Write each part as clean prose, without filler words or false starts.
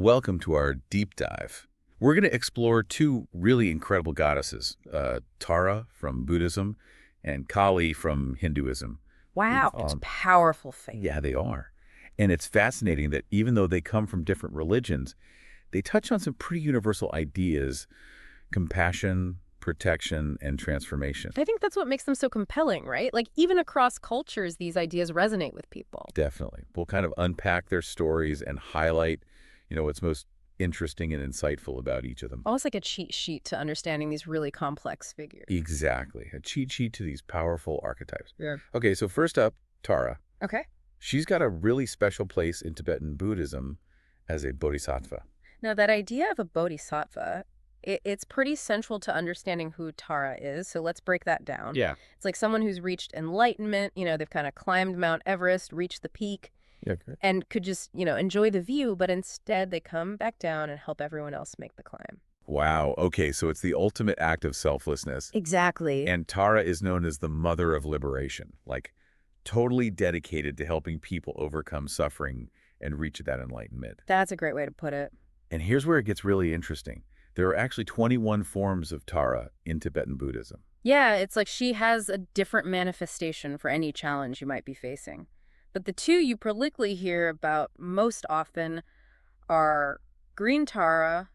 Welcome to our deep dive. We're going to explore two really incredible goddesses, Tara from Buddhism and Kali from Hinduism. Wow, it's Um, powerful faith. yeah, they are. And it's fascinating that even though they come from different religions, they touch on some pretty universal ideas: compassion, protection, and transformation. I think that's what makes them so compelling, right? Like, even across cultures, these ideas resonate with people. Definitely. We'll kind of unpack their stories and highlight, what's most interesting and insightful about each of them. Almost like a cheat sheet to understanding these really complex figures. Exactly. A cheat sheet to these powerful archetypes. Yeah. Okay, so first up, Tara. Okay. She's got a really special place in Tibetan Buddhism as a bodhisattva. Now, that idea of a bodhisattva, it's pretty central to understanding who Tara is, so let's break that down. Yeah. It's like someone who's reached enlightenment, they've kind of climbed Mount Everest, reached the peak, Yeah, great. and could just, enjoy the view, but instead they come back down and help everyone else make the climb. Wow. Okay, so it's the ultimate act of selflessness. Exactly. And Tara is known as the mother of liberation, like totally dedicated to helping people overcome suffering and reach that enlightenment. That's a great way to put it. And here's where it gets really interesting. There are actually 21 forms of Tara in Tibetan Buddhism. Yeah, it's like she has a different manifestation for any challenge you might be facing. But the two you prolifically hear about most often are green Tara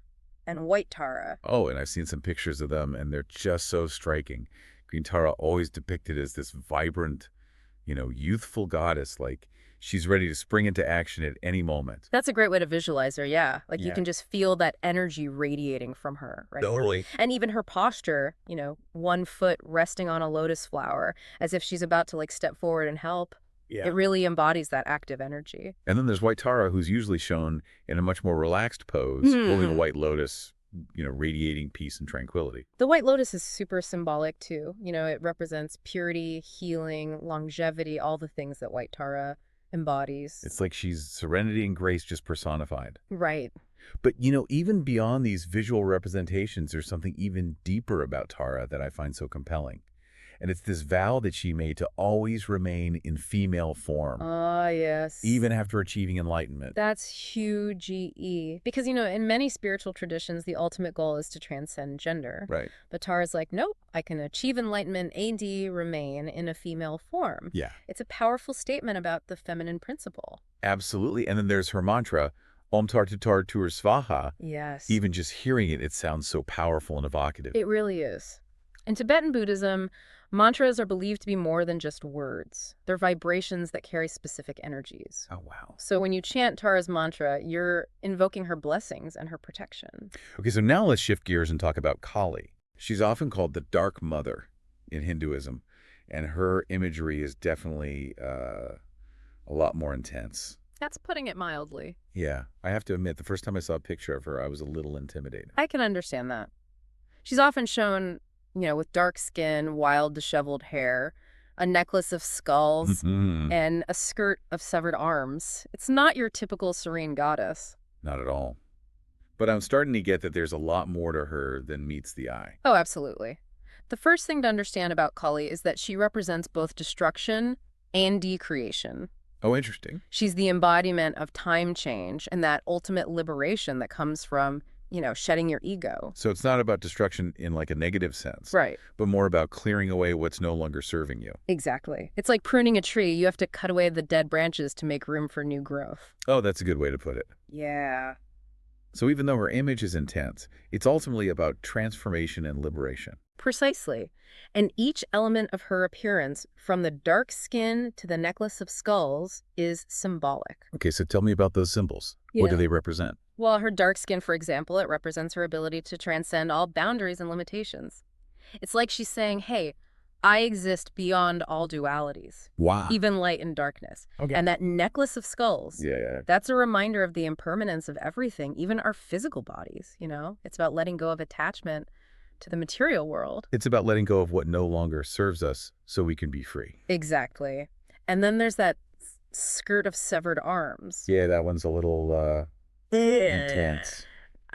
and white Tara. Oh, and I've seen some pictures of them, and they're just so striking. Green Tara always depicted as this vibrant, youthful goddess, like she's ready to spring into action at any moment. That's a great way to visualize her, yeah. Like you Yeah. can just feel that energy radiating from her, right? Totally. And even her posture, one foot resting on a lotus flower, as if she's about to like step forward and help. Yeah. It really embodies that active energy. And then there's White Tara, who's usually shown in a much more relaxed pose, holding a white lotus, radiating peace and tranquility. The white lotus is super symbolic too. It represents purity, healing, longevity, all the things that white Tara embodies. It's like she's serenity and grace just personified. Right. But, even beyond these visual representations, there's something even deeper about Tara that I find so compelling. And it's this vow that she made to always remain in female form, Ah, yes. even after achieving enlightenment. That's huge. Because, in many spiritual traditions, the ultimate goal is to transcend gender. Right. But Tara's like, nope, I can achieve enlightenment and remain in a female form. Yeah, It's a powerful statement about the feminine principle. absolutely. And then there's her mantra, Om Tar Tutar Tur Svaha. Yes. Even just hearing it, it sounds so powerful and evocative. It really is. In Tibetan Buddhism, mantras are believed to be more than just words. They're vibrations that carry specific energies. Oh, wow. So when you chant Tara's mantra, you're invoking her blessings and her protection. Okay, so now let's shift gears and talk about Kali. She's often called the Dark Mother in Hinduism, and her imagery is definitely a lot more intense. That's putting it mildly. Yeah, I have to admit, the first time I saw a picture of her, I was a little intimidated. I can understand that. She's often shown, with dark skin, wild, disheveled hair, a necklace of skulls, Mhm. and a skirt of severed arms. It's not your typical serene goddess. Not at all. But I'm starting to get that there's a lot more to her than meets the eye. Oh, absolutely. The first thing to understand about Kali is that she represents both destruction and decreation. Oh, interesting. She's the embodiment of time change and that ultimate liberation that comes from, shedding your ego. So it's not about destruction in like a negative sense, Right. but more about clearing away what's no longer serving you. Exactly. It's like pruning a tree. You have to cut away the dead branches to make room for new growth. Oh, that's a good way to put it. Yeah. So even though her image is intense, it's ultimately about transformation and liberation. Precisely. And each element of her appearance, from the dark skin to the necklace of skulls, is symbolic. Okay, so tell me about those symbols. What do Yeah. they represent? Well, her dark skin, for example, it represents her ability to transcend all boundaries and limitations. It's like she's saying, hey, I exist beyond all dualities, Wow. even light and darkness. Okay. And that necklace of skulls, Yeah. that's a reminder of the impermanence of everything, even our physical bodies, It's about letting go of attachment to the material world. It's about letting go of what no longer serves us so we can be free. Exactly. And then there's that skirt of severed arms. Yeah, that one's a little intense.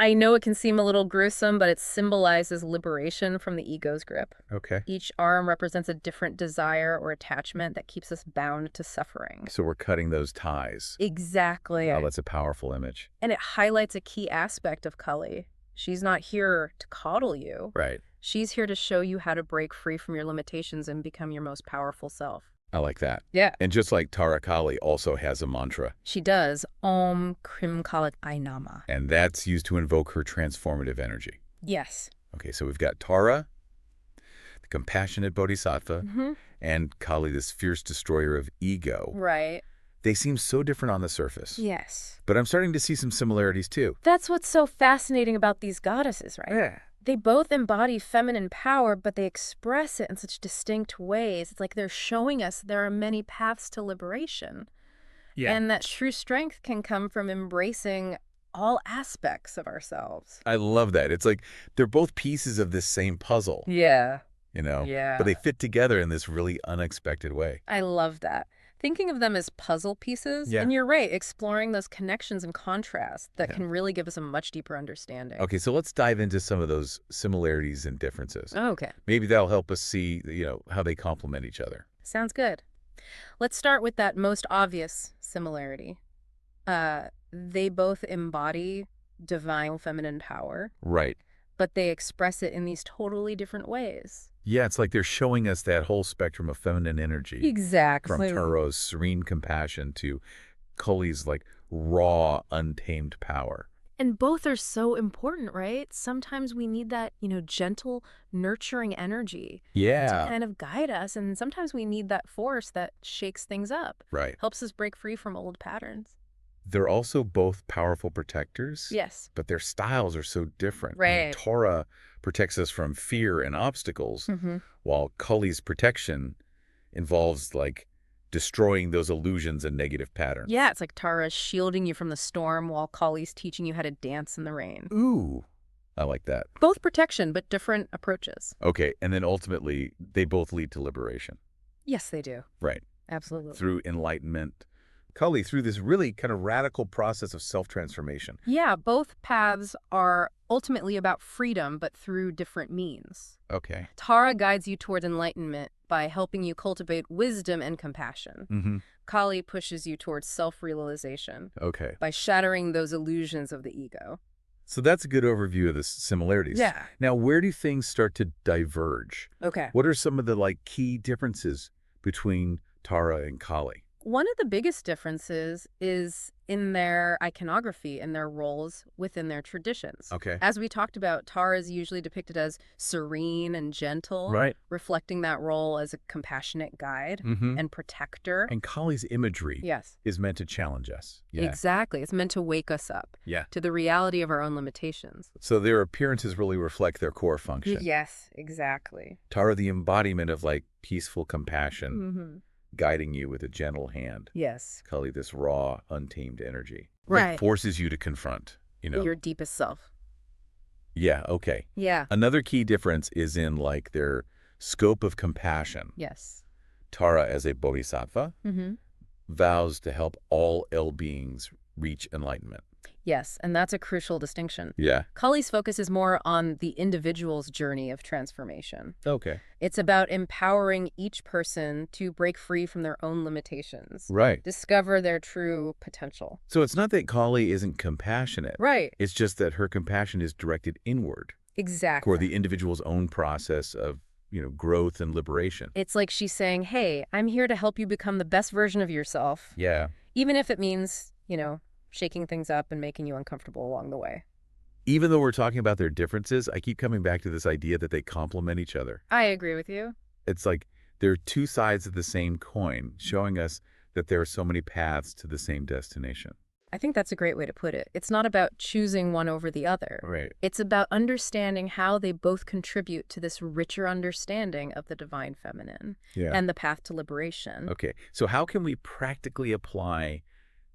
I know it can seem a little gruesome, but it symbolizes liberation from the ego's grip. Okay. Each arm represents a different desire or attachment that keeps us bound to suffering. So we're cutting those ties. Exactly. Oh, that's a powerful image. And it highlights a key aspect of Kali. She's not here to coddle you. Right. She's here to show you how to break free from your limitations and become your most powerful self. I like that. Yeah. And just like Tara Kali also has a mantra, She does. Om Krim Kalat Ainama. and that's used to invoke her transformative energy. Yes. Okay, so we've got Tara, the compassionate bodhisattva, Mm-hmm. and Kali, this fierce destroyer of ego. Right. They seem so different on the surface. Yes. But I'm starting to see some similarities too. That's what's so fascinating about these goddesses, right? Yeah. They both embody feminine power, but they express it in such distinct ways. It's like they're showing us there are many paths to liberation. Yeah. And that true strength can come from embracing all aspects of ourselves. I love that. It's like they're both pieces of this same puzzle, Yeah. you know? Yeah. But they fit together in this really unexpected way. I love that. Thinking of them as puzzle pieces, Yeah. and you're right, exploring those connections and contrasts that Yeah. can really give us a much deeper understanding. Okay, so let's dive into some of those similarities and differences. Okay. Maybe that'll help us see, how they complement each other. Sounds good. Let's start with that most obvious similarity. They both embody divine feminine power, Right. but they express it in these totally different ways. Yeah, it's like they're showing us that whole spectrum of feminine energy. Exactly. From Taro's serene compassion to Kali's like raw, untamed power. And both are so important, right? Sometimes we need that, gentle, nurturing energy to Yeah. kind of guide us. And sometimes we need that force that shakes things up, Right. helps us break free from old patterns. They're also both powerful protectors. Yes. But their styles are so different. I mean, Right. Tara protects us from fear and obstacles, Mm-hmm. while Kali's protection involves like destroying those illusions and negative patterns. Yeah, it's like Tara's shielding you from the storm while Kali's teaching you how to dance in the rain. Ooh, I like that. Both protection, but different approaches. Okay, and then ultimately, they both lead to liberation. Yes, they do. Right. Absolutely. Through enlightenment. Kali, through this really kind of radical process of self-transformation. Yeah, both paths are ultimately about freedom, but through different means. Okay. Tara guides you toward enlightenment by helping you cultivate wisdom and compassion. Mm-hmm. Kali pushes you towards self-realization Okay. by shattering those illusions of the ego. So that's a good overview of the similarities. Yeah. Now, where do things start to diverge? Okay. What are some of the key differences between Tara and Kali? One of the biggest differences is in their iconography and their roles within their traditions. Okay. As we talked about, Tara is usually depicted as serene and gentle, Right. reflecting that role as a compassionate guide Mm-hmm. and protector. And Kali's imagery Yes, is meant to challenge us. Yeah. exactly. It's meant to wake us up Yeah. to the reality of our own limitations. So their appearances really reflect their core function. Yes, exactly. Tara, the embodiment of peaceful compassion, Mm-hmm. guiding you with a gentle hand. Yes. Kali, this raw, untamed energy. Right. That forces you to confront, Your deepest self. Yeah, okay. Yeah. Another key difference is in their scope of compassion. Yes. Tara, as a bodhisattva, Mm-hmm. vows to help all ill beings reach enlightenment. Yes, and that's a crucial distinction. Yeah. Kali's focus is more on the individual's journey of transformation. Okay. It's about empowering each person to break free from their own limitations, Right. discover their true potential. So it's not that Kali isn't compassionate. Right. It's just that her compassion is directed inward Exactly. for the individual's own process of, growth and liberation. It's like she's saying, hey, I'm here to help you become the best version of yourself, Yeah. even if it means, shaking things up and making you uncomfortable along the way. Even though we're talking about their differences, I keep coming back to this idea that they complement each other. I agree with you. It's like they're two sides of the same coin, showing us that there are so many paths to the same destination. I think that's a great way to put it. It's not about choosing one over the other. Right. It's about understanding how they both contribute to this richer understanding of the divine feminine Yeah. and the path to liberation. Okay. So how can we practically apply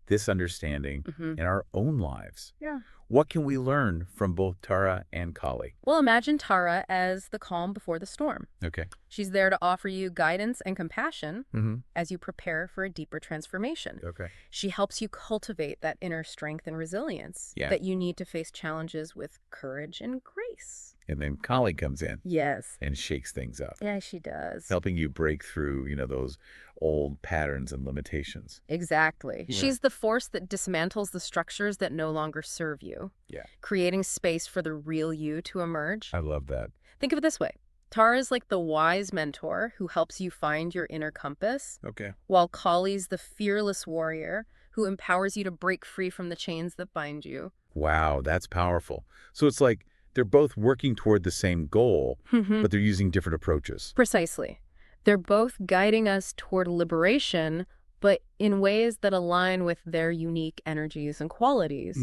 this understanding Mm-hmm. in our own lives. Yeah. What can we learn from both Tara and Kali? Well, imagine Tara as the calm before the storm. Okay. She's there to offer you guidance and compassion Mm-hmm. as you prepare for a deeper transformation. Okay. She helps you cultivate that inner strength and resilience Yeah. that you need to face challenges with courage and grace. And then Kali comes in Yes. and shakes things up, Yeah, she does. helping you break through, those old patterns and limitations. Exactly. Yeah. She's the force that dismantles the structures that no longer serve you, Yeah. creating space for the real you to emerge. I love that. Think of it this way. Tara is like the wise mentor who helps you find your inner compass, Okay. while Kali's the fearless warrior who empowers you to break free from the chains that bind you. Wow, that's powerful. So it's like they're both working toward the same goal, but they're using different approaches. Precisely. They're both guiding us toward liberation, but in ways that align with their unique energies and qualities.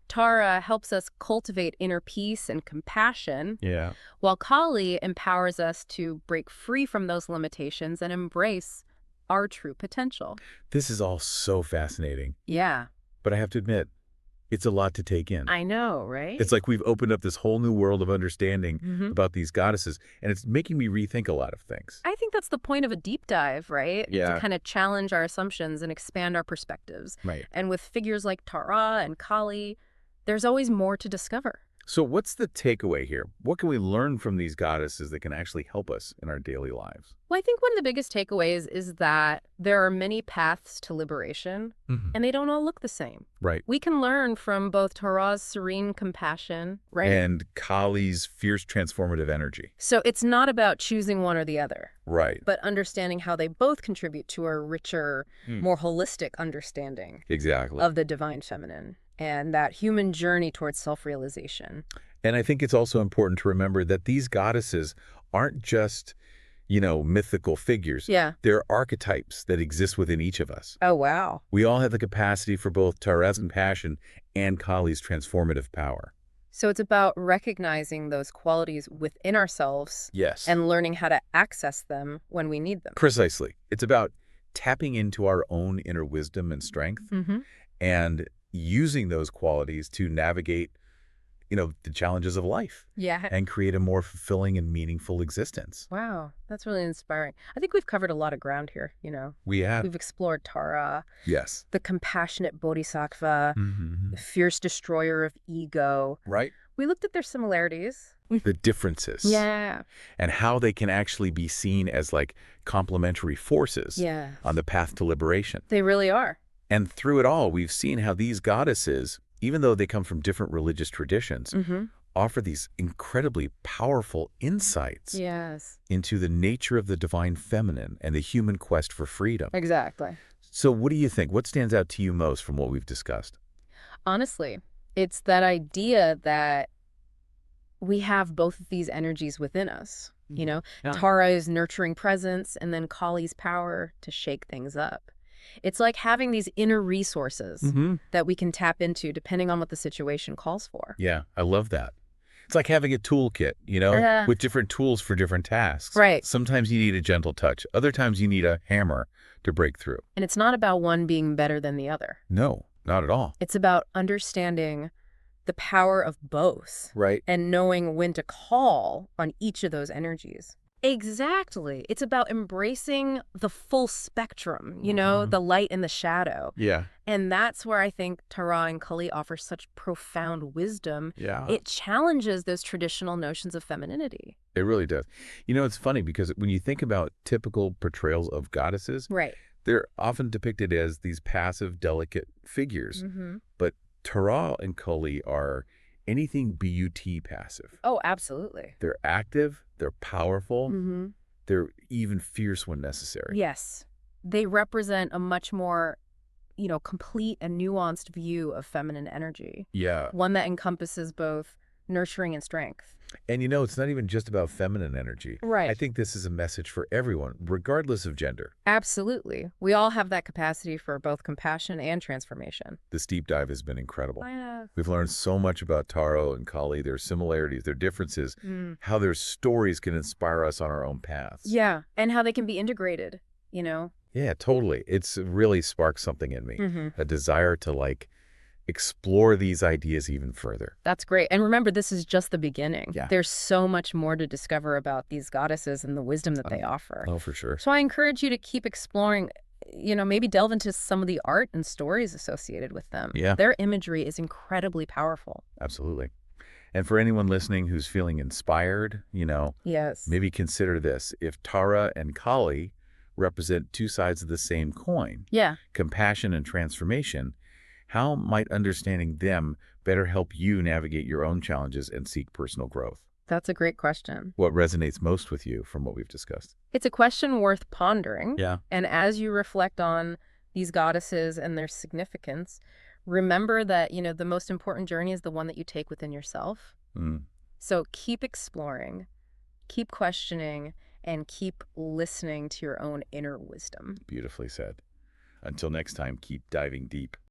Tara helps us cultivate inner peace and compassion, Yeah. while Kali empowers us to break free from those limitations and embrace our true potential. This is all so fascinating, Yeah, but I have to admit, it's a lot to take in. I know, right? It's like we've opened up this whole new world of understanding Mhm. about these goddesses, and it's making me rethink a lot of things. I think that's the point of a deep dive, right? Yeah. To kind of challenge our assumptions and expand our perspectives. Right. And with figures like Tara and Kali, there's always more to discover. So what's the takeaway here? What can we learn from these goddesses that can actually help us in our daily lives? Well, I think one of the biggest takeaways is that there are many paths to liberation, and they don't all look the same. Right. We can learn from both Tara's serene compassion, right? And Kali's fierce transformative energy. So it's not about choosing one or the other, Right. but understanding how they both contribute to a richer, more holistic understanding Exactly. of the divine feminine and that human journey towards self-realization. And I think it's also important to remember that these goddesses aren't just, mythical figures. Yeah. They're archetypes that exist within each of us. Oh, wow. We all have the capacity for both Tara's compassion and Kali's transformative power. So it's about recognizing those qualities within ourselves Yes. and learning how to access them when we need them. Precisely. It's about tapping into our own inner wisdom and strength Mm-hmm. and using those qualities to navigate, the challenges of life Yeah. and create a more fulfilling and meaningful existence. Wow. That's really inspiring. I think we've covered a lot of ground here, We have. We've explored Tara, Yes. the compassionate bodhisattva, Mm-hmm. the fierce destroyer of ego. Right? We looked at their similarities. The differences. Yeah. And how they can actually be seen as like complementary forces Yeah. on the path to liberation. They really are. And through it all, we've seen how these goddesses, even though they come from different religious traditions, Mm-hmm. offer these incredibly powerful insights Yes. into the nature of the divine feminine and the human quest for freedom. Exactly. So what do you think? What stands out to you most from what we've discussed? Honestly, it's that idea that we have both of these energies within us. Yeah. Tara's nurturing presence and then Kali's power to shake things up. It's like having these inner resources that we can tap into depending on what the situation calls for. Yeah, I love that. It's like having a toolkit, Yeah. with different tools for different tasks. Right. Sometimes you need a gentle touch. Other times you need a hammer to break through. And it's not about one being better than the other. No, not at all. It's about understanding the power of both Right. and knowing when to call on each of those energies. Exactly. It's about embracing the full spectrum, the light and the shadow. Yeah. And that's where I think Tara and Kali offer such profound wisdom. Yeah. It challenges those traditional notions of femininity. It really does. It's funny because when you think about typical portrayals of goddesses, Right. they're often depicted as these passive, delicate figures. Mm-hmm. But Tara and Kali are anything but passive. Oh, absolutely. They're active, they're powerful, Mm-hmm. they're even fierce when necessary. Yes. They represent a much more, complete and nuanced view of feminine energy. Yeah. One that encompasses both nurturing and strength. And it's not even just about feminine energy. Right. I think this is a message for everyone, regardless of gender. Absolutely. We all have that capacity for both compassion and transformation. This deep dive has been incredible. I know. We've learned so much about Tara and Kali, their similarities, their differences, how their stories can inspire us on our own paths. Yeah. And how they can be integrated, Yeah, totally. It's really sparked something in me, Hmm. a desire to explore these ideas even further. That's great. And remember, this is just the beginning. Yeah. There's so much more to discover about these goddesses and the wisdom that they Oh, offer. oh, for sure. So I encourage you to keep exploring, maybe delve into some of the art and stories associated with them. Yeah, Their imagery is incredibly powerful. absolutely. And for anyone listening who's feeling inspired, Yes. maybe consider this. If Tara and Kali represent two sides of the same coin, Yeah. compassion and transformation, how might understanding them better help you navigate your own challenges and seek personal growth? That's a great question. What resonates most with you from what we've discussed? It's a question worth pondering. Yeah. And as you reflect on these goddesses and their significance, remember that, the most important journey is the one that you take within yourself. Mm, So keep exploring, keep questioning, and keep listening to your own inner wisdom. beautifully said. Until next time, keep diving deep.